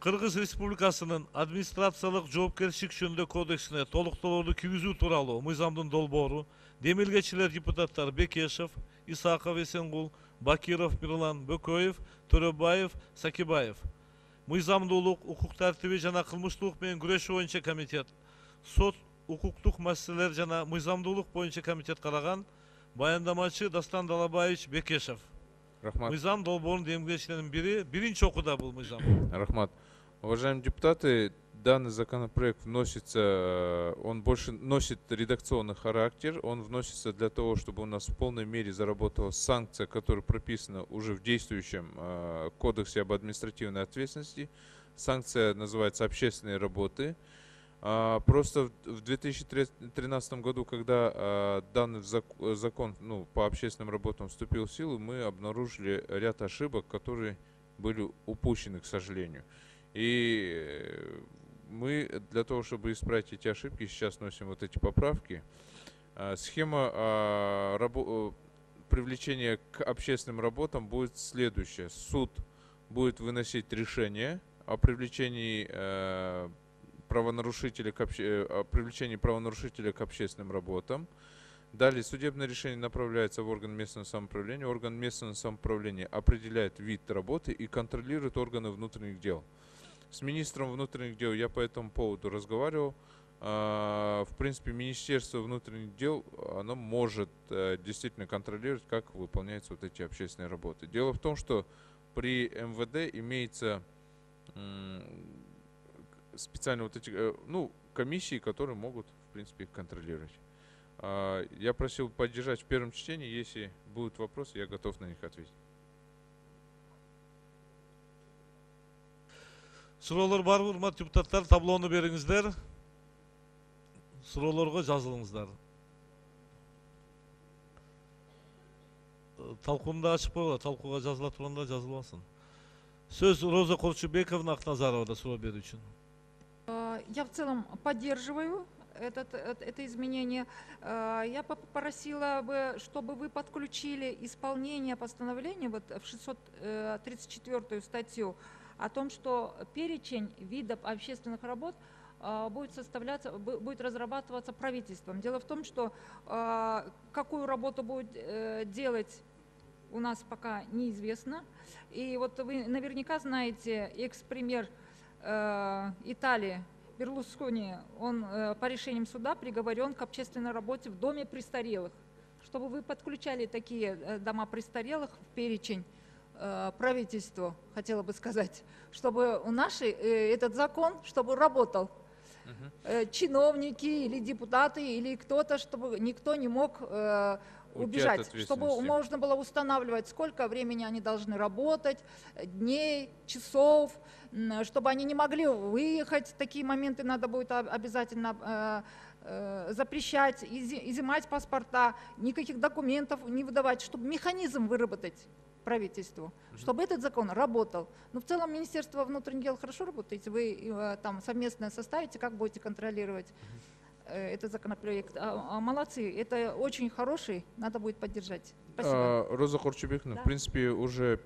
Кыргыз Республикасынын администрациялык жоопкерчилик жөнүндө кодексине толуктоолорду киргизүү тууралуу мыйзамдын долбоору демилгечилер депутаттар Бекешев, Исаков Эсенгул, Бакиров Мирлан, Бөкөев, Төрөбаев, Сакибаев. Мыйзамдуулук, укук тартиби жана кылмыштуулук менен күрөшүү боюнча комитет, сот, укуктук маселелер жана мыйзамдуулук боюнча комитет караган. Баяндамачы Дастан Далабаевич Бекешев. Рахмат. Мыйзам долбоорунун демилгечилеринин бири, биринчи окууда бул мыйзам. Рахмат. Уважаемые депутаты, данный законопроект вносится, он больше носит редакционный характер, он вносится для того, чтобы у нас в полной мере заработала санкция, которая прописана уже в действующем кодексе об административной ответственности. Санкция называется «Общественные работы». Просто в 2013 году, когда данный закон по общественным работам вступил в силу, мы обнаружили ряд ошибок, которые были упущены, к сожалению. И мы для того, чтобы исправить эти ошибки, сейчас вносим вот эти поправки. Схема привлечения к общественным работам будет следующая. Суд будет выносить решение о привлечении правонарушителя к общественным работам. Далее судебное решение направляется в орган местного самоуправления. Орган местного самоуправления определяет вид работы и контролирует органы внутренних дел. С министром внутренних дел я по этому поводу разговаривал. В принципе, Министерство внутренних дел, оно может действительно контролировать, как выполняются вот эти общественные работы. Дело в том, что при МВД имеется специально вот эти, комиссии, которые могут, в принципе, их контролировать. Я просил поддержать в первом чтении. Если будут вопросы, я готов на них ответить. Суроолор бар, урматтуу депутаттар, таблону бериңиздер. Суроолорго жазылыңыздар. Талкуунда ачып койгула, талкууга жазыла турганда жазылбасын. Сөз Роза Корчубековна Акназаровада суроо берүү үчүн. Я в целом поддерживаю это изменение. Я попросила бы, чтобы вы подключили исполнение постановления вот в 634 статью о том, что перечень видов общественных работ будет разрабатываться правительством. Дело в том, что какую работу будет делать, у нас пока неизвестно. И вот вы наверняка знаете экс-премьер Италии Берлускони, он по решениям суда приговорен к общественной работе в доме престарелых. Чтобы вы подключали такие дома престарелых в перечень правительству, хотела бы сказать, чтобы у нашей этот закон, чтобы работал. Чиновники или депутаты, или кто-то, чтобы никто не мог убежать, чтобы можно было устанавливать, сколько времени они должны работать, дней, часов, чтобы они не могли выехать. Такие моменты надо будет обязательно запрещать, изымать паспорта, никаких документов не выдавать, чтобы механизм выработать правительству, чтобы этот закон работал. Но в целом Министерство внутренних дел хорошо работаете, вы там совместно составите, как будете контролировать этот законопроект. Молодцы, это очень хороший, надо будет поддержать. Спасибо. Роза Корчубековна, да. В принципе, уже...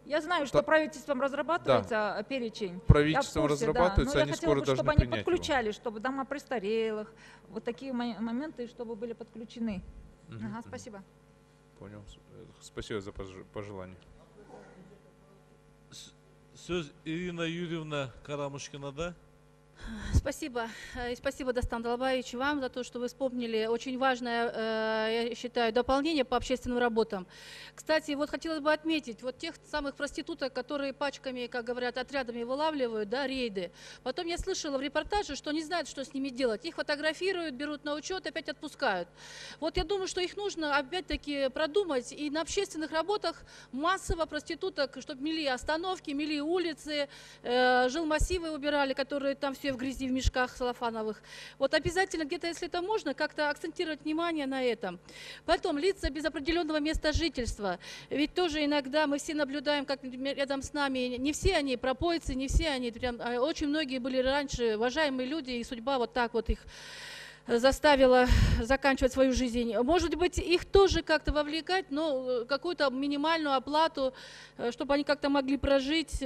Я знаю, что правительством разрабатывается перечень. Правительством разрабатывается, да, они скоро должны чтобы принять они подключали, чтобы дома престарелых, вот такие моменты, чтобы были подключены. Ага, спасибо. Понял. Спасибо за пожелание. Сөз Ирина Юрьевна Карамушкина, да? Спасибо. И спасибо, Дастан Далабаевич, вам за то, что вы вспомнили очень важное, я считаю, дополнение по общественным работам. Кстати, вот хотелось бы отметить, вот тех самых проституток, которые пачками, как говорят, отрядами вылавливают, да, рейды. Потом я слышала в репортаже, что не знают, что с ними делать. Их фотографируют, берут на учет, опять отпускают. Вот я думаю, что их нужно опять-таки продумать. И на общественных работах массово проституток, чтобы мели остановки, мели улицы, жилмассивы убирали, которые там все в грязи, в мешках салофановых. Вот обязательно где-то, если это можно, как-то акцентировать внимание на этом. Потом лица без определенного места жительства. Ведь тоже иногда мы все наблюдаем, как рядом с нами, не все они пропойцы, не все они, прям, очень многие были раньше уважаемые люди, и судьба вот так вот их заставила заканчивать свою жизнь. Может быть, их тоже как-то вовлекать, но какую-то минимальную оплату, чтобы они как-то могли прожить.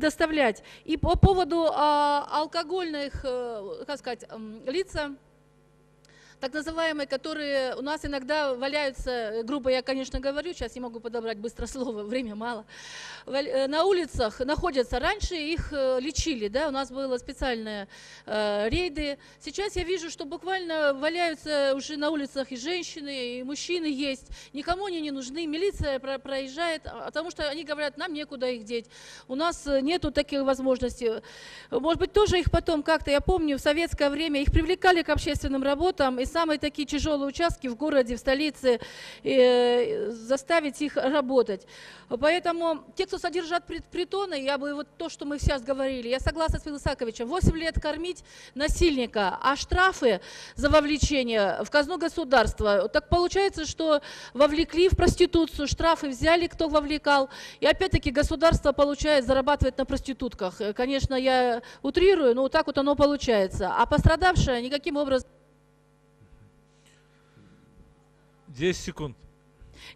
предоставлять. И по поводу алкогольных, как сказать, лица, так называемые, которые у нас иногда валяются, грубо я, конечно, говорю, сейчас не могу подобрать быстро слово, время мало, на улицах находятся. Раньше их лечили, да, у нас было специальные рейды. Сейчас я вижу, что буквально валяются уже на улицах и женщины, и мужчины есть. Никому они не нужны, милиция проезжает, потому что они говорят, нам некуда их деть. У нас нету таких возможностей. Может быть, тоже их потом как-то, я помню, в советское время их привлекали к общественным работам, и самые такие тяжелые участки в городе, в столице, заставить их работать. Поэтому те, кто содержат притоны, я бы вот то, что мы сейчас говорили, я согласна с Милосаковичем, 8 лет кормить насильника, а штрафы за вовлечение в казну государства. Так получается, что вовлекли в проституцию, штрафы взяли, кто вовлекал, и опять-таки государство получает, зарабатывает на проститутках. Конечно, я утрирую, но вот так вот оно получается. А пострадавшая никаким образом... 10 секунд.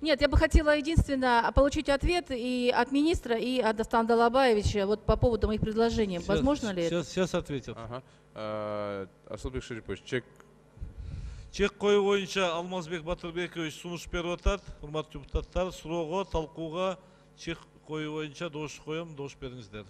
Нет, я бы хотела единственно получить ответ и от министра, и от Дастана Далабаевича вот по поводу моих предложений. Возможно ли это? Сейчас ответят. Асылбек Шарипович, чек. Чек қою бойынша Алмазбек Батырбекович сунуш беріп атат. Урматтуу депутаттар, суроого, талкууга чек қою бойынша добуш коем, добуш бериңиздер.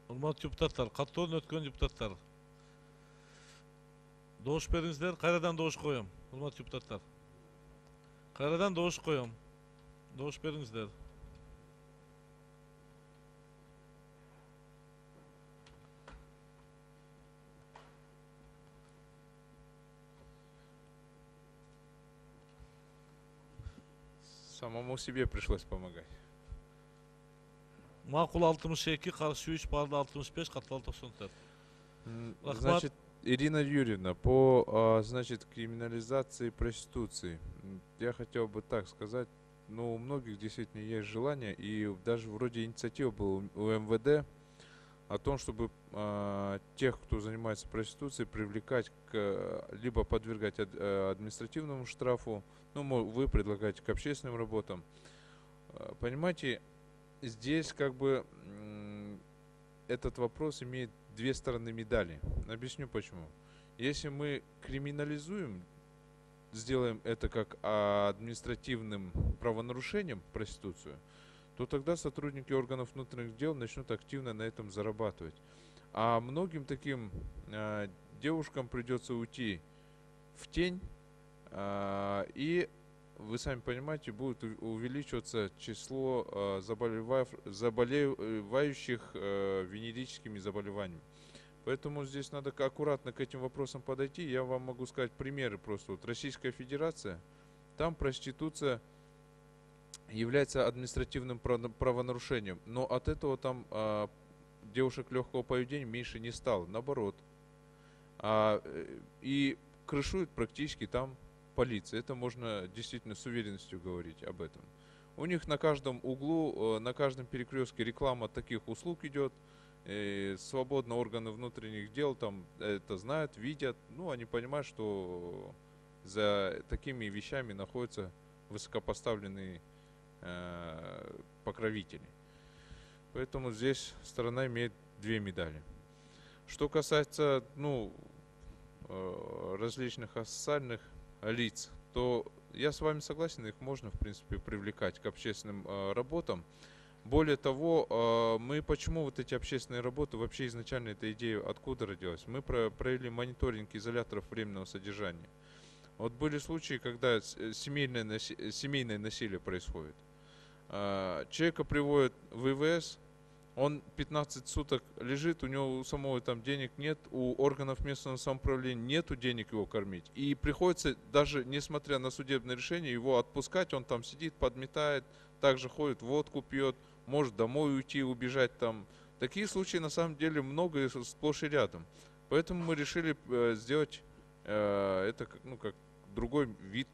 Урматтуу депутаттар, каттоодон өткөн депутаттар. Добуш бериңиздер, кайрадан добуш коем. Урматтуу депутаттар. Кайрадан добуш коем. Добуш бериңиздер. Самому себе пришлось помогать. Макул 62, каршы 3, барды 65, катталды 94. Рахмат. Значит, Ирина Юрьевна, по значит, криминализации проституции, я хотел бы так сказать, ну, у многих действительно есть желание, и даже вроде инициатива была у МВД о том, чтобы тех, кто занимается проституцией, привлекать либо подвергать административному штрафу, ну, вы предлагаете к общественным работам. Понимаете, здесь как бы этот вопрос имеет две стороны медали. Объясню почему. Если мы криминализуем, сделаем это как административным правонарушением, проституцию, то тогда сотрудники органов внутренних дел начнут активно на этом зарабатывать. А многим таким девушкам придется уйти в тень, и вы сами понимаете, будет увеличиваться число заболевающих венерическими заболеваниями. Поэтому здесь надо аккуратно к этим вопросам подойти. Я вам могу сказать примеры просто. Вот Российская Федерация, там проституция является административным правонарушением, но от этого там девушек легкого поведения меньше не стало, наоборот. И крышует практически там полиция. Это можно действительно с уверенностью говорить об этом. У них на каждом углу, на каждом перекрестке реклама таких услуг идет. Свободно органы внутренних дел там это знают, видят. Ну, они понимают, что за такими вещами находятся высокопоставленные покровители. Поэтому здесь сторона имеет две медали. Что касается, ну, различных социальных лиц, то я с вами согласен, их можно, в принципе, привлекать к общественным работам. Более того, мы почему вот эти общественные работы, вообще изначально эта идея откуда родилась? Мы провели мониторинг изоляторов временного содержания. Вот были случаи, когда семейное насилие происходит. Человека приводят в ИВС, он 15 суток лежит, у него у самого там денег нет, у органов местного самоуправления нету денег его кормить. И приходится, даже несмотря на судебное решение, его отпускать, он там сидит, подметает, также ходит, водку пьет, может домой уйти, убежать там. Такие случаи на самом деле много и сплошь и рядом. Поэтому мы решили сделать это как другой вид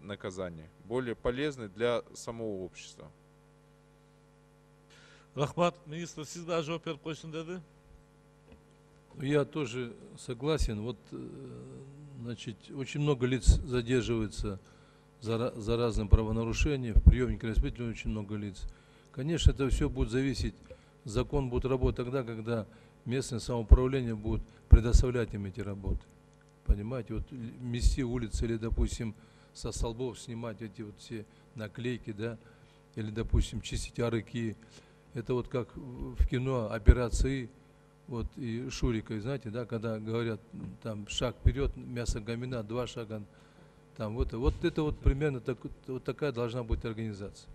наказания, более полезны для самого общества. Рахмат, министр, сіз да жооп берип койсун деди. Я тоже согласен. Вот, значит, очень много лиц задерживается за разные правонарушения. В приемнике распределения очень много лиц. Конечно, это все будет зависеть. Закон будет работать тогда, когда местное самоуправление будет предоставлять им эти работы. Понимаете, вот мести улицы или, допустим, со столбов снимать эти вот все наклейки, да, или, допустим, чистить арыки. Это вот как в кино операции вот и Шурика, знаете, да, когда говорят там шаг вперед, мясо гомина, 2 шага, там вот это вот примерно вот такая должна быть организация.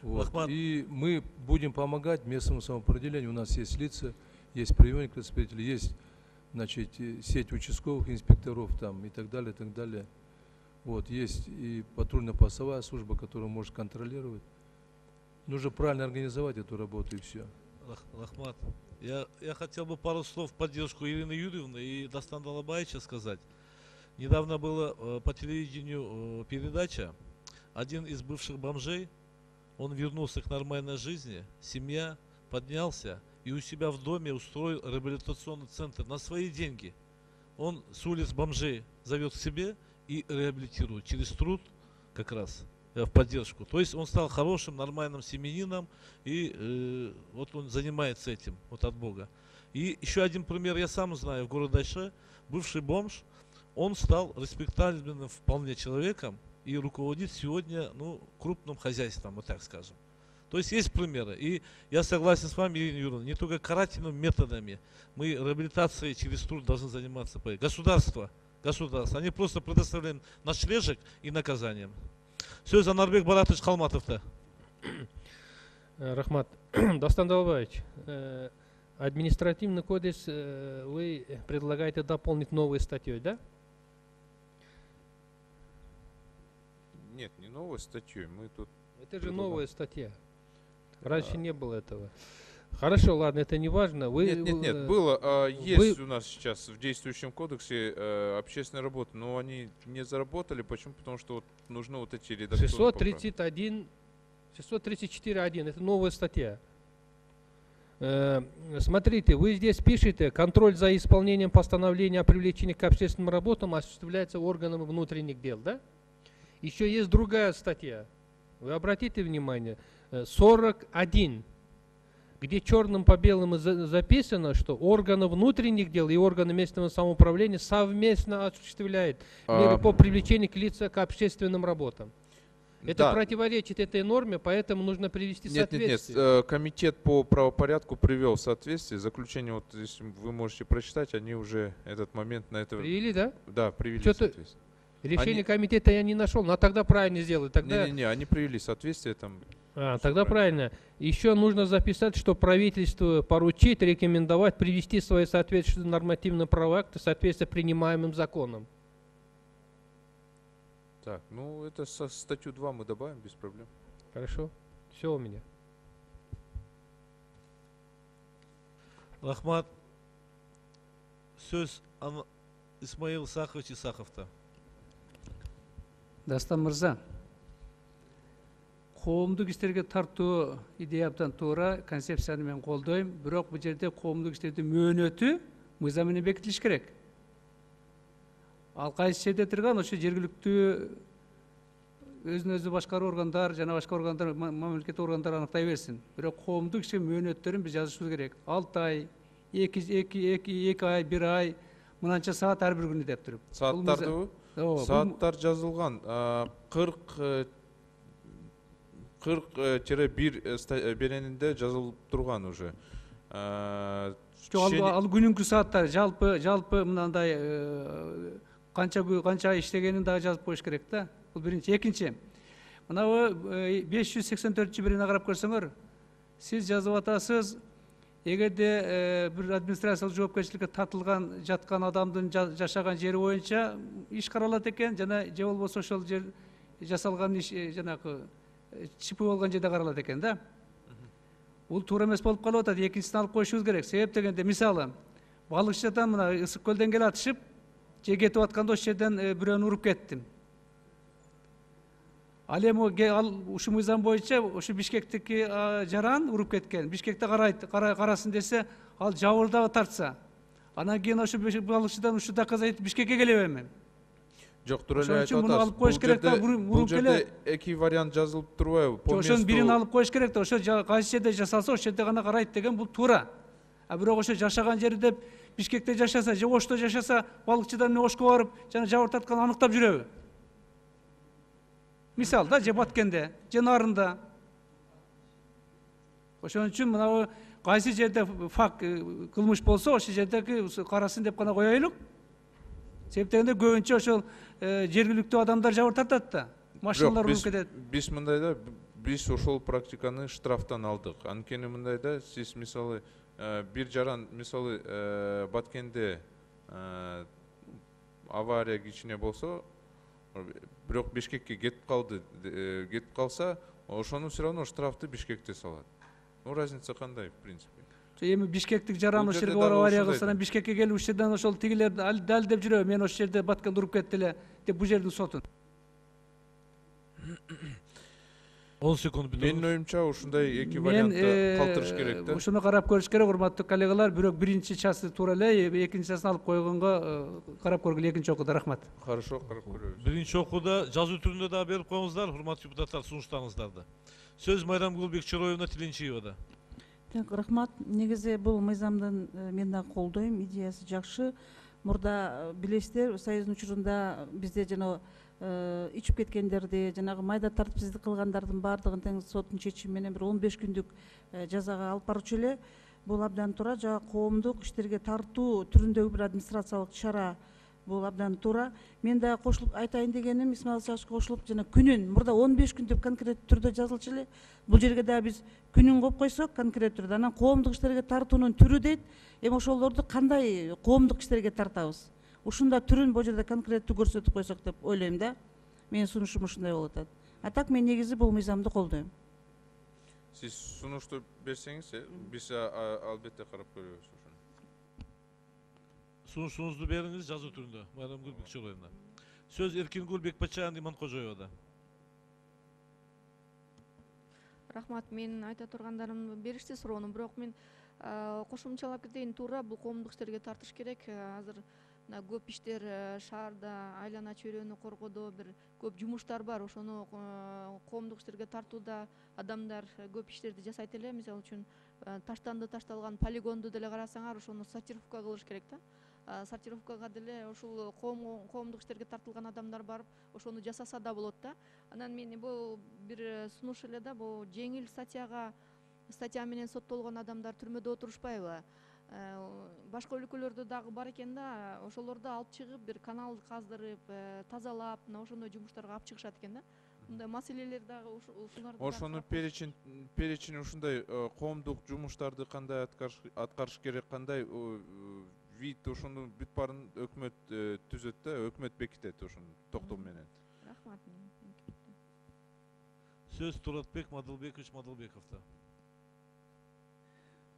Вот. Рахмат. И мы будем помогать местному самоопределению. У нас есть лица, есть приемник распределителей, есть, значит, сеть участковых инспекторов там и так далее, и так далее. Вот, есть и патрульно-постовая служба, которая может контролировать. Нужно правильно организовать эту работу и все. Рахмат, я хотел бы пару слов в поддержку Ирины Юрьевны и Дастана Далабаевича сказать. Недавно была по телевидению передача. Один из бывших бомжей, он вернулся к нормальной жизни, семья, поднялся и у себя в доме устроил реабилитационный центр на свои деньги. Он с улиц бомжей зовет к себе и реабилитирует через труд как раз в поддержку. То есть он стал хорошим, нормальным семьянином и вот он занимается этим вот от Бога. И еще один пример я сам знаю в городе Айше. Бывший бомж, он стал респектабельным вполне человеком и руководит сегодня, ну, крупным хозяйством, вот так скажем. То есть есть примеры. И я согласен с вами, Ирина Юрьевна, не только карательными методами. Мы реабилитацией через труд должны заниматься. Государство, они просто предоставляем ночлежек и наказанием. Сөз Анарбек Баратович Халматовта. Рахмат. Дастан Далбаевич, административный кодекс вы предлагаете дополнить новой статьей, да? Нет, не новой статьей, мы тут... Это же новая статья. Раньше не было этого. Хорошо, ладно, это не важно. Нет, было. Есть у нас сейчас в действующем кодексе общественная работа, но они не заработали. Почему? Потому что вот нужны вот эти редакционные поправки. 634.1, это новая статья. Смотрите, вы здесь пишете, контроль за исполнением постановления о привлечении к общественным работам осуществляется органами внутренних дел, да? Еще есть другая статья. Вы обратите внимание, 41. Где черным по белому записано, что органы внутренних дел и органы местного самоуправления совместно осуществляют меры по привлечению к лицам к общественным работам. Это противоречит этой норме, поэтому нужно привести соответствие. Нет, комитет по правопорядку привел в соответствие. Заключение, вот если вы можете прочитать, они уже этот момент на это... Привели, да? Да, привели Что-то соответствие. Решение комитета я не нашел, но тогда правильно сделали. Тогда... Не, они привели соответствие там. Тогда правильно. Еще нужно записать, что правительство поручит рекомендовать привести свои соответствующие нормативные правовые акты в соответствии с принимаемым законом. Так, ну это со статью 2 мы добавим без проблем. Хорошо. Все у меня. Рахмат. Сөз Исмаил Сахович Исаховта. Дастан мырза, коомдук иштерге тартуу идея абдан туура, концепцияны мен колдойм. Бирок бул жерде коомдук иштердин мөөнөтү мыйзам менен бекитилиш керек. Ал кайсы жерде турган ошо жергиликтүү өзүн өзү башкаруу органдар жана башка органдар, мамлекеттик органдар аныктай берсин. Бирок коомдук иши мөөнөттөрүн биз жазышыбыз керек. 6 ай, 2 ай, 1 ай, мынанча саат ар бир күнү деп туруп. Сааттарды Сааттар жазылған 40-1 беренінде жазылып тұрған уже. Ал күнүнкү сааттар жалпы мынандай канча иштегенин дагы жазып коюш керек да. Бул биринчи. Экинчи, мынабы 584 берени карап көрсөңөр, сиз жазып атасыз, эгерде бир администрациялык жоопкерчиликке тартылган жаткан адамдын жашаган жери боюнча иш каралат экен, жана же болбосо ошол жер жасалган иш жанагы чипи болгон жерде каралат экен да. Бул туура эмес болуп калып атат. Экинчисин алып коюшубуз керек. Себеп дегенде, мисалы, балыкчыдан мына ысык көлдөн келе атышып, же кетип атканда ошол жерден бирөөнү уруп кеттим. Ал эми ал ушу мыйзам боюнча ушу Бишкектики жаран уруп кеткен. Бишкекте карасын десе, ал жабырдагы тартса. Анан кийин ошо балыкчыдан ушу доказать этип Бишкекке келе берем. Жок, тура эле Ошон айтып үчүн муну алып коюш керек да, бул муруп жерде келе. эки вариант жазылып турбайбы? Ошонун бирин алып коюш керек да, ошо кайсы жерде жасалса ошол жерде гана карайт деген бул туура. А бирок ошо жашаган жери деп Бишкекте жашаса же Ошто жашаса, балыкчыдан эмне Ошко барып, жана жабыр тартканын аныктап жүрөбү? Мисал да, же Баткенде, же Нарында. Ошон үчүн мына кайсы жерде факт кылмыш болсо, ошол жердеги карасын деп гана коелук. Себеп дегенде көбүнчө ошол жергиликтүү адамдар жабыр тартат да. Машиналар уруп кетет. Биз мындайда, биз ошол практиканы штрафтан алдык. Анткени мындайда, сиз мисалы бир жаран, мисалы Баткенде авария кичине болсо, бирок Бишкекке кетип калса, ошону все равно штрафты Бишкекте салат. Разница кандай, в принципе? Эми Бишкектик жаран ошол жерге барып авария кылса, анан Бишкекке келип ушул жерден ошол тигилер дал деп жүрөбү. Мен ошол жерде Баткенде уруп кетти эле деп бул жердин сотун. 10 секунд Менин оюмча ушундай эки вариантты калтырыш керек да. Ушуну карап көрүш керек, урматтуу коллегалар. Бирок биринчи часы туура эле, экинчи часын алып койгонго карап көргүлө экинчи окууда. Рахмат. Хорошо, карап көрөбүз. Биринчи окууда жазуу түрүндө да берип коюңуздар, урматтуу депутаттар, сунуштарыңыздарды. Сөз Майрам Гулбекчироевна Тилинчиевада. Так, рахмат. Негизи бул мыйзамдын мен да колдойм, идеясы жакшы. Мурда билесиздер, Союздун учурунда бизде жана ичип кеткендерди, жанагы майда тартипсиздик кылгандардын баардыгын тең соттун чечими менен бир 15 күндүк жазага алып барчу эле. Бул абдан туура, жана коомдук иштерге тартуу түрүндөгү бир администрациялык чара. Бул абдан туура. Мен да кошулуп айтайын дегеним, Исмаил Саашко кошулуп, жана күнүн мурда 15 күн деп конкреттүү түрдө жазылчу эле. Бул жерге да биз күнүн коюп койсок конкреттүү түрдө, анан коомдук иштерге тартуунун түрү дейт. Эми ошолорду кандай коомдук иштерге тартабыз? Ушунда түрүн бул жерде конкреттүү көрсөтүп койсок деп ойлойм да. Менин сунушум ушундай болуп атат. А так мен негизи бул мыйзамды колдойм. Сиз сунушту берсеңиз, биз албетте карап көрөбүз ошону. Сунушуңузду бериңиз жазуу түрүндө, Майрам Гулбекчироевна. Сөз Эркингүл Бекбатчан Иманкожоевада. Рахмат, мен айта тургандарым беришти суроону, бирок мен кошумчалап кетейин. Туура, бул коомдук иштерге тартыш керек. Азыр көп иштер шаарда айлана чөйрөнү коргоодо бир көп жумуштар бар. Ошону коомдук иштерге тартууда адамдар көп иштерди жасайт эле. Мисалы үчүн ташталган полигонду деле карасаңар, ошону сортировка кылыш керек да. Сортировкага деле ушул коомдук иштерге тартылган адамдар барып, ошону жасаса да болот да. Анан мен бул бир сунуш эле да, бул жеңил статья менен соттолгон адамдар түрмөдө отурушпайбы? Башка өлкөлөрдө дагы бар экен да, ошолорду алып чыгып, бир канал каздырып, тазалап, мына ошондой жумуштарга алып чыгышат экен да. Мындай маселелер дагы ушуларды. Ошону перечень ушундай коомдук жумуштарды кандай аткарыш керек, кандай вид ошону бүт баарын өкмөт түзөт да, өкмөт бекитет ошону токтом менен. Рахмат. Сөз Туратбек Мадылбекович Мадылбековда.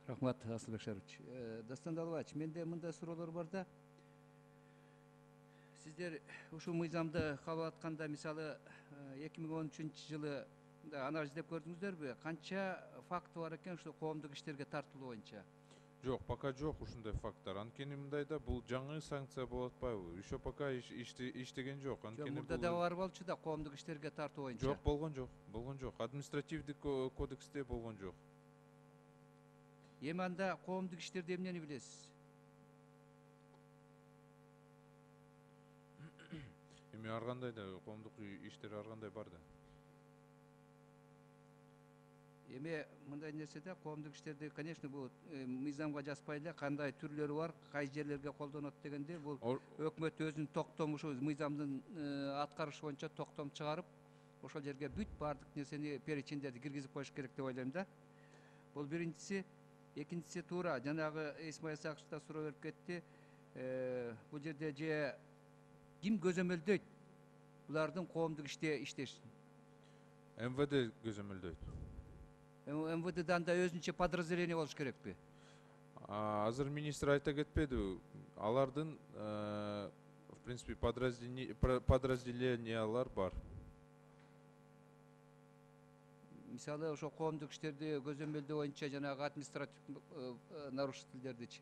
Рахмат, Асылбек Шарович. Дастан Далбаевич, менде мындай суроолор бар да. Сиздер ушул мыйзамды кабыл атканда, мисалы 2013 жылы анализ деп көрдүңүздөрбү? Канча факт бар экен ушул коомдук иштерге тартылуу боюнча? Жок, пока жок ушундай факттар. Анткени мындайда бул жаңы санкция болуп атпайбы? Еще пока иштеген жок. Анткени мурда да бар болчу да коомдук иштерге тартуу боюнча. Жок, болгон жок. Административдик кодексте болгон жок. Эми анда коомдук иштерде эмнени билесиз? Эми ар кандай да коомдук иштер ар кандай бар да. Эми мындай нерсе да, коомдук иштерди, конечно, бул мыйзамга жазбай эле кандай түрлөрү бар, кай жерлерге колдонот дегенде, бул өкмөт өзүнүн токтом ушул мыйзамдын аткарышы боюнча токтом чыгарып, ошол жерге бүт баардык нерсени, перечиндерди киргизип коюш керек деп ойлойм да. Бул биринчиси. Экинчиси туура, жанагы Исмаил Сааков да суроо берип кетти. Бул жерде же ким көзөмөлдөйт булардын коомдук иште иштешин? МВД көзөмөлдөйт. МВДдан да өзүнчө подразделение болуш керекпи? Азыр министр айта кетпеди. Алардын в принципе подразделениялар бар. мисалы ошо коомдук иштерди көзөмөлдөө боюнча жанагы административдик нарушительдердичи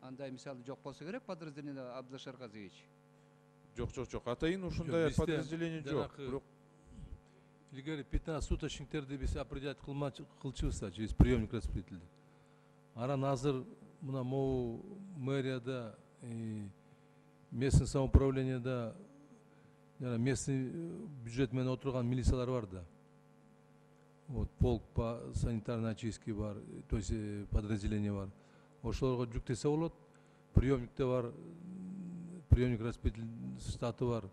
андай мисалы жок болсо керек подразделение Абдылаш Эргазиевич? Жок. Атайын ушундай подразделение жок. Бирок илгери 15 суточниктерди биз определять кылчубыз через приемник распределитель. Анан азыр мына могу мэрияда, местный самоуправленияда местный бюджет менен отурган милициялар бар да. Вот полк по санитарной очистке бар, то есть подразделение бар. Ошолорго жүктесе болот. Приемникте бар, приемник распределитель штаты бар.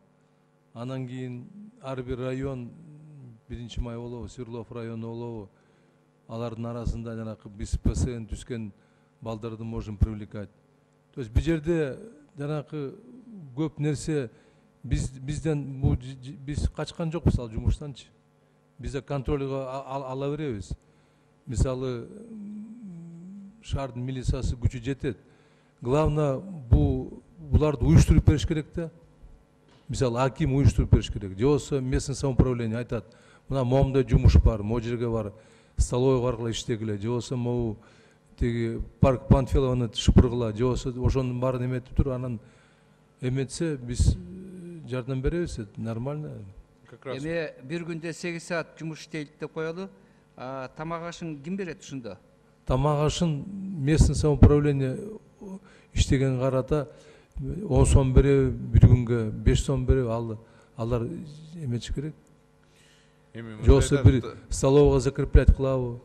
Анан кийин ар бир район, 1 май болобу, Свердлов району болобу, алардын арасында жанакы биз ПСН түшкөн балдарды можем привлекать. То есть бул жерде жанакы көп нерсе бизден биз качкан жокпуз ал жумуштанчы. Биз да контролго ала беребиз. Мисалы шаардын милициясы күчү жетет. Главное буларды уюштуруп бериш керек да. Мисалы аким уюштуруп бериш керек. Же болбосо местный самоуправление айтат, мына момундай жумуш бар, могу жерге бар, столовый аркылуу иштегиле, же болбосо могу тиги парк Панфилованы шыпыргыла, же болбосо ошонун баарын эметип туруп анан эметсе биз жардам беребиз, нормально. Эми бир күндө 8 саат жумуш иштейт деп коелу. Тамак ашын ким берет ушундо? Тамак ашын местный самоуправление иштеген карата 10 сом береби, бир күнгө 5 сом береби, алар эметиш керек. Жоксо бир столовыйга закреплять кылабы.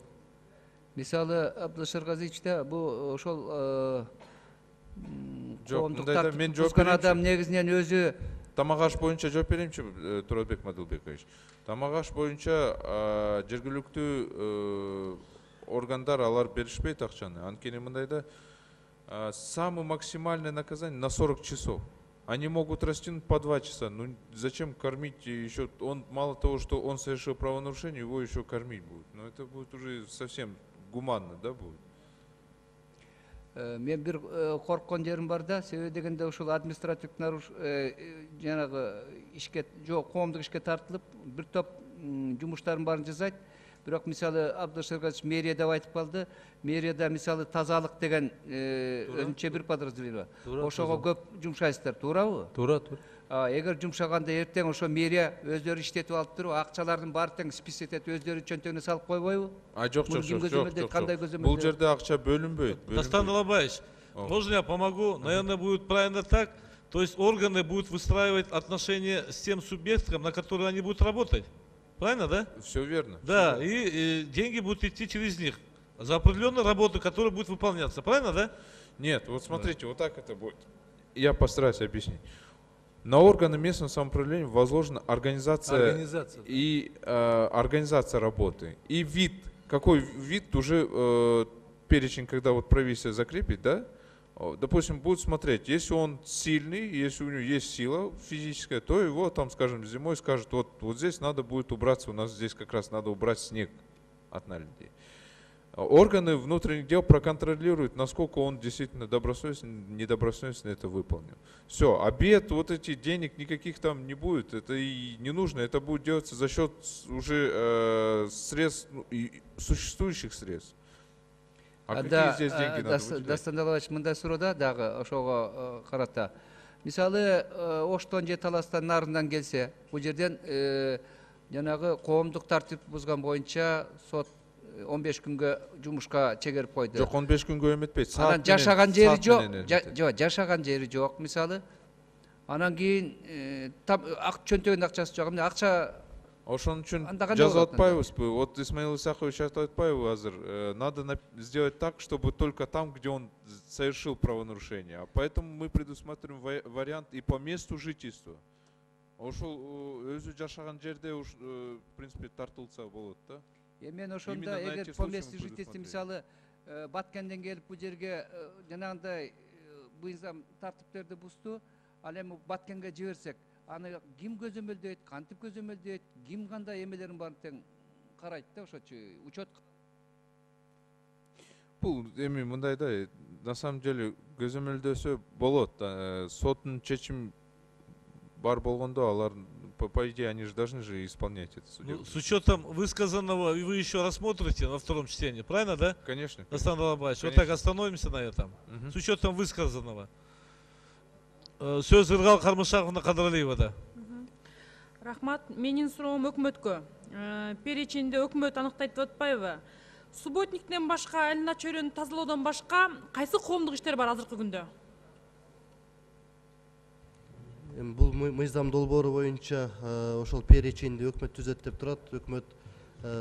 Мисалы Абдылаш Эргазиевичте бул ошол мындайда мен жооп берем. Адам негизинен өзү тамак аш боюнча жооп беремчи, Туратбек Мадылбекович. Тамак аш боюнча жергиликтүү органдар алар беришпейт акчаны. Анткени мындайда самое максимальное наказание на 40 часов. Они могут растянуть по 2 часа. Ну зачем кормить еще? Он мало того, что он совершил правонарушение, его еще кормить будут. Но это будет уже совсем гуманно, да, будет? Мен бир корккон жерим бар да, себеби дегенде ушул административдик жанагы ишке жок, коомдук ишке тартылып, бир топ жумуштардын баарын жасайт. Бирок мисалы Абдылаш Эргазиевич мэрия деп айтып калды. Мэрияда мисалы тазалык деген өзүнчө бир подразделение бар. Ошого көп жумшайсыздар, туурабы? Туура. Эгер жумшаганда эртең ошо мэрия өздөрү иштетип алып туруп, акчалардын баары тең список этип өздөрү чөнтөгүнө салып койбойбу? Жок. Бул жерде акча бөлүнбөйт. Дастан Далабаевич, можно я помогу? Наверное, будет правильно так. То есть органы будут выстраивать отношения с тем субъектом, на который они будут работать. Правильно, да? Все верно. Да, и деньги будут идти через них за определенную работу, которая будет выполняться. Правильно, да? Нет, вот смотрите, вот так это будет. Я постараюсь объяснить. На органы местного самоуправления возложена организация и организация работы. И вид, какой вид уже перечень, когда вот правительство закрепит, да? Допустим, будут смотреть, если он сильный, если у него есть сила физическая, то его там, скажем, зимой скажут, вот здесь надо будет убраться, у нас здесь как раз надо убрать снег от наледей. Органы внутренних дел проконтролируют, насколько он действительно добросовестно, недобросовестно это выполнил. Все, обед, вот эти денег никаких там не будет, это и не нужно, это будет делаться за счет уже средств, существующих средств. А какие здесь деньги надо выделять? Дастан Далабаевич, мындай суроодо дагы ошого карата. Мисалы, Оштон же Таластан нарынан келсе, бул жерден жанагы коомдук тартип бузган боюнча сот 15 күнгө жумушка чегерип койду. Жок, 15 күнгө эметпейт. Анан жашаган жери жок. Жашаган жери жок, мисалы. Анан кийин ак чөнтөгүн акчасы жок. Акча ошон үчүн жазып атпайбызбы? Вот Исмаил Исахович айтып атпайбы азыр? Надо сделать так, чтобы только там, где он совершил правонарушение. А поэтому мы предусматриваем вариант и по месту жительства. Ошол өзү жашаган жерде в принципе тартылса болот да. Мен ошондо эгер по месту жительства мисалы Баткенден келип бул жерге жанагындай буйзам тартиптерди бузду, ал эми Баткенге жиберсек, аны ким көзөмөлдөйт, кантип көзөмөлдөйт, ким кандай эмелерин баарын тең карайт да, ошочу учет. Бул эми мындай да, на самом деле көзөмөлдөсө болот. Соттун чечим бар болгондо алар по идее, они же должны же исполнять это Ну, судебное. с учетом высказанного, и вы еще рассмотрите на втором чтении, правильно, да? Конечно. Дастан Далабаевич, вот Конечно. так остановимся на этом. Мгм. С учетом высказанного. Сөз Ыргал Кармышаковна Кадралиевада. Рахмат, менин суроом өкмөткө. Перечинде өкмөт аныктайт деп атпайбы? Субботниктен башка, Алина чөйрөнү тазалоодон башка кайсы коомдук иштер бар азыркы күндө? Бул мыйзам долбоору боюнча ошол перечинди өкмөт түзөт деп турат. Өкмөт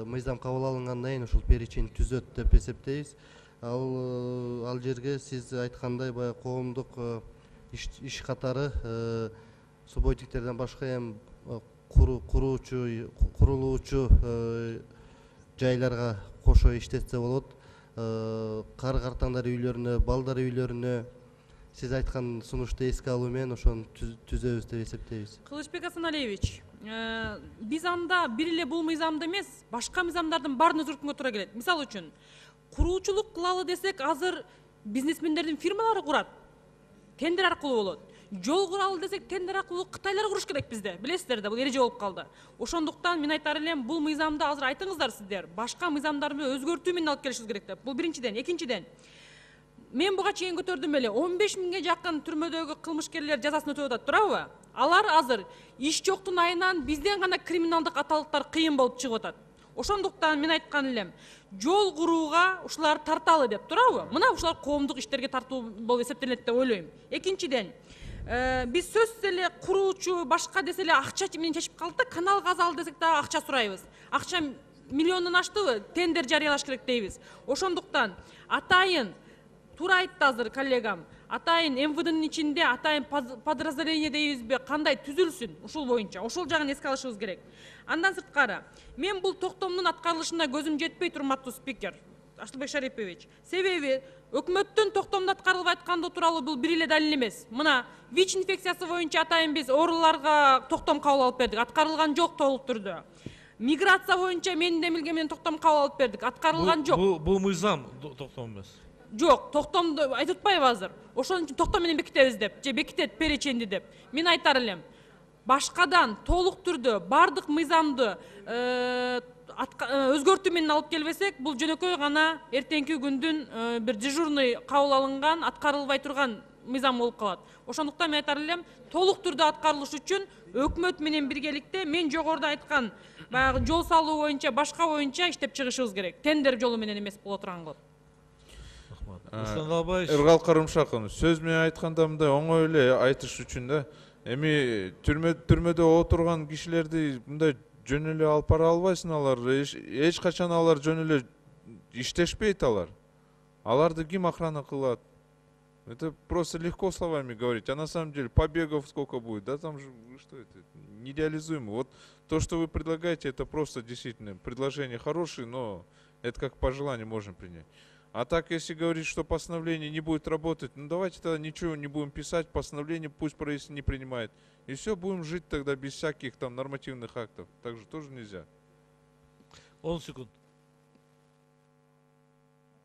мыйзам кабыл алынгандан кийин ошол перечинди түзөт деп эсептейбиз. Ал жерге сиз айткандай баягы коомдук иш катары субботниктерден башка эми курулуучу жайларга кошо иштетсе болот. Кары картаңдар үйлөрүнө, балдар үйлөрүнө сиз айткан сунушту эске алуу менен ошону түзөбүз деп эсептейбиз. Кылычбек Асаналиевич, биз анда бир эле бул мыйзамды эмес, башка мыйзамдардын баарын өзгөрткөнгө туура келет. Мисалы үчүн, куруучулук кылалы десек, азыр бизнесмендердин фирмалары курат. Тендер аркылуу болот. Жол куралы десек, тендер аркылуу Кытайлар куруш керек бизде. Билесиздер да, бул эреже болуп калды. Ошондуктан мен айтар элем, бул мыйзамды азыр айтыңыздар сиздер, башка мыйзамдарды өзгөртүү менен алып келишибиз керек деп. Бул биринчиден, экинчиден. Мен буга чейин көтөрдүм эле, 15 миңге жакын түрмөдөгү кылмышкерлер жазасын өтөп атат, туурабы? Алар азыр иш жоктун айынан бизден гана криминалдык аталыктар кыйын болуп чыгып атат. Ошондуктан мен айткан элем, жол курууга ушулар тарталы деп, туурабы? Мына ушулар коомдук иштерге тартуу болуп эсептелет деп ойлойм. Экинчиден, биз сөзсүз эле куруучу башка десе эле акча менен чечип калдык да, канал газалы десек да акча сурайбыз. Акча миллиондон аштыбы, тендер жарыялаш керек дейбиз. Ошондуктан атайын туура айтты азыр коллегам. Атайын МВДнын ичинде атайын подразделение дейбизби, кандай түзүлсүн ушул боюнча. Ошол жагын эске алышыбыз керек. Андан сырткары, мен бул токтомдун аткарылышына көзүм жетпей, урматтуу спикер Аштылбек Шарипович. Себеби өкмөттүн токтомдо аткарылбай аткандыгы тууралуу бул бир эле далил эмес. Мына ВИЧ инфекциясы боюнча атайын биз ооруларга токтом кабыл алып бердик, аткарылган жок толук түрдө. Миграция боюнча менин демилге менен токтом кабыл алып бердик, аткарылган жок. Бул мыйзам токтом эмес. Жок, токтомду айтып атпайбы азыр? Ошон үчүн токтом менен бекитебиз деп, же бекитет перечинди деп. Мен айтар элем, башкадан толук түрдө бардык мыйзамды өзгөртүү менен алып келбесек, бул жөнөкөй гана эртеңки күндүн бир дежурный кабыл алынган, аткарылбай турган мыйзам болуп калат. Ошондуктан мен айтар элем, толук түрдө аткарылыш үчүн өкмөт менен биргеликте мен жогоруда айткан баягы жол салуу боюнча, башка боюнча иштеп чыгышыбыз керек. Тендер жолу менен эмес боло турган кылып. Ыргал Карымшаков, сөз менен айтканда мындай оңой эле айтыш үчүн да. Эми түрмөдө отурган кишилерди мындай жөн эле алып бара албайсың, алар эч качан алар жөн эле иштешпейт алар. Аларды ким охрана кылат? Это просто легко словами говорить, а на самом деле побегов сколько будет, да, там же, что это, нереализуемо. Вот то, что вы предлагаете, это просто действительно предложение хорошее, но это как по желанию можно принять. А так, если говорить, что постановление не будет работать, ну давайте тогда ничего не будем писать, постановление пусть правительство не принимает. И все, будем жить тогда без всяких там нормативных актов. Так же тоже нельзя. 10 секунд.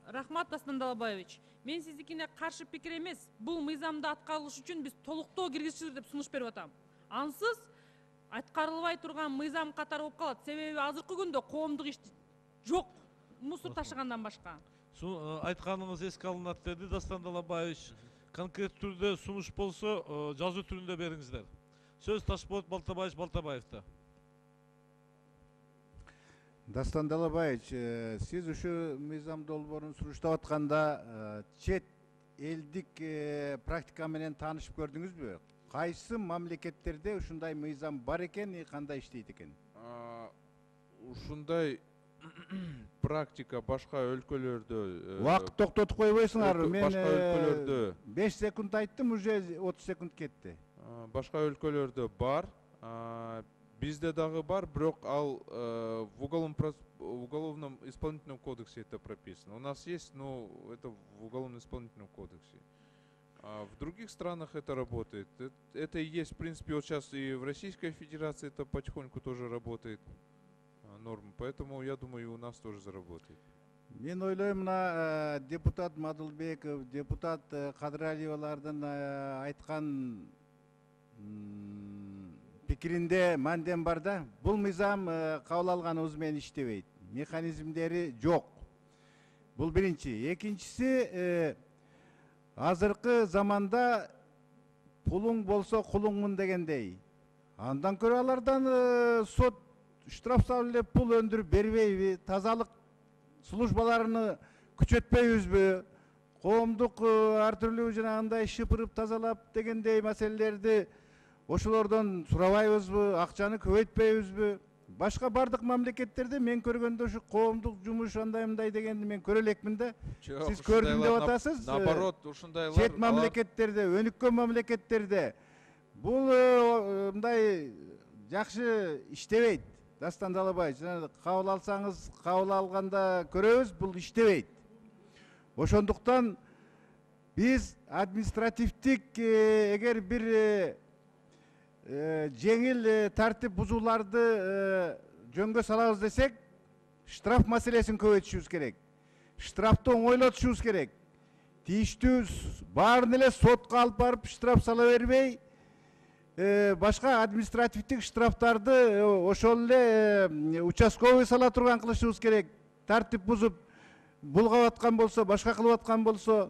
Рахмат, Дастан Далабаевич. Мен сиздикине каршы пикир эмес. Бул мыйзамды аткарылыш үчүн биз толуктоо киргизишибиз деп сунуш берип атам. Ансыз аткарылбай турган мыйзам катары болуп калат. Себеби азыркы күндө коомдук иш жок. Мусор ташыгандан башка. Айтканыңыз эске алынат деди Дастан Далабаевич. Конкрет түрдө сунуш болсо жазуу түрүндө бериңиздер. Сөз Ташболот Балтабаевда. Дастан Далабаевич, сиз ушу мыйзам долбоорун суруштап атканда чет элдик практика менен таанышып көрдүңүзбү? Кайсы мамлекеттерде ушундай мыйзам бар экен, кандай иштейт экен? Ушундай практика башка өлкөлөрдө. Убакыт токтотуп койбойсуңар. Мен башка өлкөлөрдө 5 секунд айттым, уже 30 секунд кетти. Башка өлкөлөрдө бар. Bizde dağı var, бирок ал в уголовном исполнительном кодексе это прописано. У нас есть, но это в уголовном исполнительном кодексе. А в других странах это работает. Это и есть, в принципе, вот сейчас и в Российской Федерации это потихоньку тоже работает норма. Поэтому я думаю, и у нас тоже заработает. Мен ойлойм, мына депутат Мадылбеков, депутат Кадыралиевалардын айткан пикиринде мандем бар да. Бул мыйзам кабыл алганыбыз менен иштебейт. Механизмдери жок. Бул биринчи. Экинчиси, азыркы заманда пулуң болсо кулуңмун дегендей. Андан көрө алардан сот штраф салып эле пул өндүрүп бербейби? Тазалык службаларыны күчөтпөйбүзбү? Коомдук ар түрлүү жанагындай шыпырып тазалап дегендей маселелерди ошолордон сурабайбызбы? Акчаны көбөйтпөйбүзбү? Башка бардык мамлекеттерде мен көргөндө ушу коомдук жумуш андай мындай дегенди мен көрө элекмин да. Сиз көрдүм деп атасыз. Наоборот, ушундайлар чет мамлекеттерде, өнүккөн мамлекеттерде бул мындай жакшы иштебейт. Дастан Далабаевич, кабыл алсаңыз, кабыл алганда көрөбүз, бул иштебейт. Ошондуктан биз административдик эгер бир жеңил тартип бузууларды жөнгө салабыз десек, штраф маселесин көбөйтүшүбүз керек. Штрафты оңойлотушубуз керек. Тийиштүү баарын эле сотко алып барып штраф сала бербей, башка административдик штрафтарды ошол эле участковый сала турган кылышыбыз керек. Тартип бузуп булгап аткан болсо, башка кылып аткан болсо,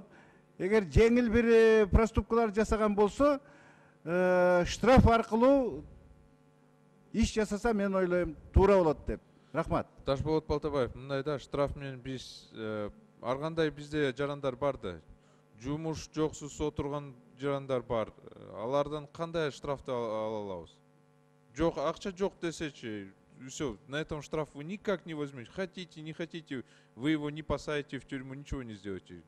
эгер жеңил бир проступкалар жасаган болсо, штраф аркылуу иш жасаса мен ойлойм туура болот деп. Рахмат. Ташболот Балтабаев, мындай да, штраф менен биз ар кандай бизде жарандар бар да. Жумуш жоксуз отурган жарандар бар. Алардан кандай штрафты ала алабыз? Жок, акча жок десечи, все, на этом штраф вы никак не возьмете. Хотите, не хотите, вы его не посадите в тюрьму, ничего не сделаете.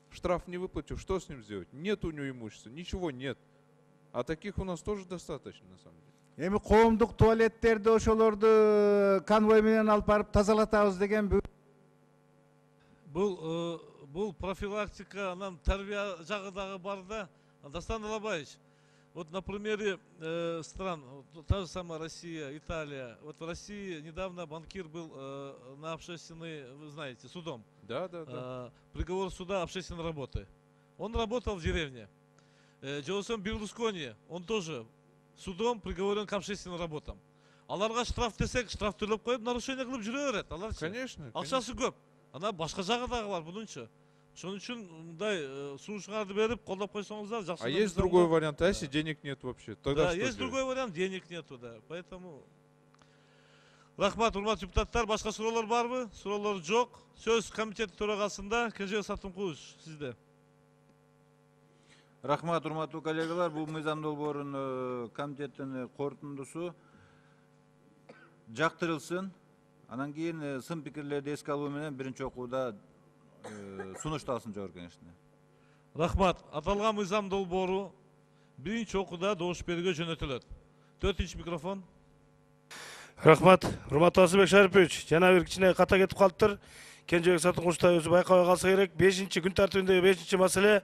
Штраф не выплатил, что с ним сделать? Нет у него имущества, ничего нет. А таких у нас тоже достаточно, на самом деле. Эми коомдук туалеттерди ошолорду конвой менен алып барып тазалатабыз деген Бул профилактика, анан тарбия жагы дагы бар да. Дастан Далабаевич, вот на примере стран, та же самая Россия, Италия. Вот в России недавно банкир был на общественный, вы знаете, судом. Да. Приговор суда общественной работы. Он работал в деревне. Джозеф Берлускони, он тоже судом приговорен к общественным работам. Аларга штраф десек, штраф төлөп коюп, нарушение кылып жүрө берет. Алар Конечно. Акчасы көп. Ана башка жагы дагы бар bununча. Ошон үчүн мындай сунуштарды берип, колдоп койсоңуздар жакшы. А есть другой вариант, а если денег нет вообще? Тогда да, что есть делать? другой вариант, денег нету, да. Поэтому рахмат, урматтуу депутаттар, башка суроолор барбы? Суроолор жок. Сөз комитет төрагасында Кенжебек Саттымкулович, сизде. Рахмат, урматтуу коллегалар, бул мыйзам долбоорунун комитеттин корутундусу жактырылсын. Анан кийин сын пикирлерди эске алуу менен биринчи окууда сунушталсын жогорку кеңешине. Рахмат, аталган мыйзам долбоору биринчи окууда добуш берүүгө жөнөтүлөт. 4-нчи микрофон. Рахмат, урматтуу Асылбек Шарипович, жана бир кичине ката кетип калыптыр. Кенжебек Саттымкулович да өзү байкабай калса керек. 5-нчи күн тартибиндеги 5-нчи маселе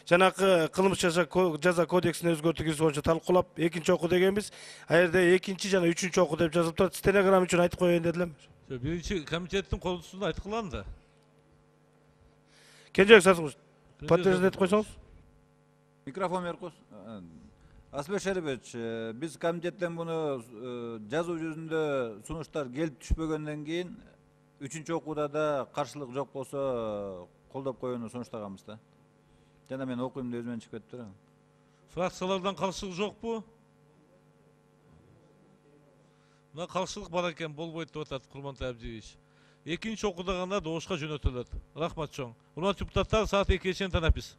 жанакы кылмыш жаза кодексине өзгөртүү киргизүү боюнча талкуулап 2-нчи окуу дегенбиз. А жерде 2-нчи жана 3-нчү окуу деп жазылып турат. Стенограмма үчүн айтып коеюн дедим элем. Биринчи комитеттин корутуусунда айткылган да. Кенжебек Саттымкулович, подтверждение этип койсоңуз. Микрофон берип коюңуз. Асылбек Шарипович, биз комитеттен муну жазуу жүзүндө сунуштар келип түшпөгөндөн кийин 3-нчү окууда да каршылык жок болсо колдоп коюуну сунуштаганбыз да. Жана мен окуйм деп өзүмөн чыгып кетти. Фракциялардан каршылык жокпу? Мына каршылык бар экен, болбойт деп атат Курмантай Абдиевич. 2-нчи окууда гана добушка жөнөтүлөт. Рахмат чоң. Урматтуу депутаттар, саат 2 чейин танапиз.